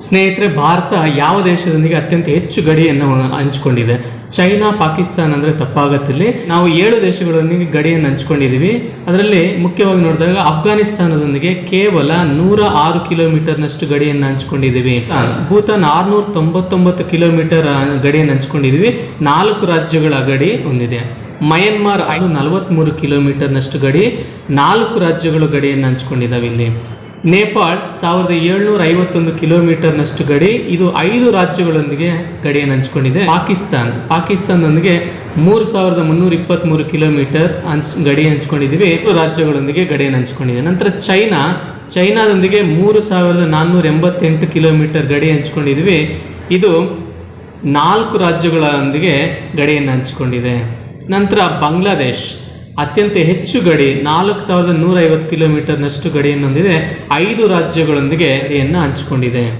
ಸ್ನೇಹಿತರೆ, ಭಾರತ ಯಾವ ದೇಶದೊಂದಿಗೆ ಅತ್ಯಂತ ಹೆಚ್ಚು ಗಡಿಯನ್ನು ಹಂಚಿಕೊಂಡಿದೆ? ಚೈನಾ, ಪಾಕಿಸ್ತಾನ ಅಂದರೆ ತಪ್ಪಾಗತ್ತಿಲ್ಲಿ. ನಾವು 7 ದೇಶಗಳೊಂದಿಗೆ ಗಡಿಯನ್ನು ಹಂಚಿಕೊಂಡಿದ್ದೀವಿ. ಅದರಲ್ಲಿ ಮುಖ್ಯವಾಗಿ ನೋಡಿದಾಗ ಅಫ್ಘಾನಿಸ್ತಾನದೊಂದಿಗೆ ಕೇವಲ 106 ಕಿಲೋಮೀಟರ್ನಷ್ಟು ಗಡಿಯನ್ನು ಹಂಚಿಕೊಂಡಿದ್ದೀವಿ. ಭೂತಾನ್ 699 ಕಿಲೋಮೀಟರ್ ಗಡಿಯನ್ನು ಹಂಚಿಕೊಂಡಿದ್ದೀವಿ. 4 ರಾಜ್ಯಗಳ ಗಡಿ ಹೊಂದಿದೆ. ಮಯನ್ಮಾರ್ 543 ಕಿಲೋಮೀಟರ್ನಷ್ಟು ಗಡಿ, 4 ರಾಜ್ಯಗಳು ಗಡಿಯನ್ನು ಹಂಚಿಕೊಂಡಿದ್ದಾವೆ. ಇಲ್ಲಿ ನೇಪಾಳ್ 1751 ಕಿಲೋಮೀಟರ್ನಷ್ಟು ಗಡಿ, ಇದು 5 ರಾಜ್ಯಗಳೊಂದಿಗೆ ಗಡಿಯನ್ನು ಹಂಚಿಕೊಂಡಿದೆ. ಪಾಕಿಸ್ತಾನದೊಂದಿಗೆ 3323 ಕಿಲೋಮೀಟರ್ ಗಡಿ ಹಂಚಿಕೊಂಡಿದ್ದೀವಿ. 5 ರಾಜ್ಯಗಳೊಂದಿಗೆ ಗಡಿಯನ್ನು ಹಂಚಿಕೊಂಡಿದೆ. ನಂತರ ಚೈನಾದೊಂದಿಗೆ 3488 ಕಿಲೋಮೀಟರ್ ಗಡಿ ಹಂಚಿಕೊಂಡಿದ್ದೀವಿ. ಇದು 4 ರಾಜ್ಯಗಳೊಂದಿಗೆ ಗಡಿಯನ್ನು ಹಂಚಿಕೊಂಡಿದೆ. ನಂತರ ಬಾಂಗ್ಲಾದೇಶ್ ಅತ್ಯಂತ ಹೆಚ್ಚು ಗಡಿ, 4150 ಕಿಲೋಮೀಟರ್ನಷ್ಟು ಗಡಿಯನ್ನು ಹೊಂದಿದೆ. 5 ರಾಜ್ಯಗಳೊಂದಿಗೆ ಗಡಿಯನ್ನು ಹಂಚಿಕೊಂಡಿದೆ.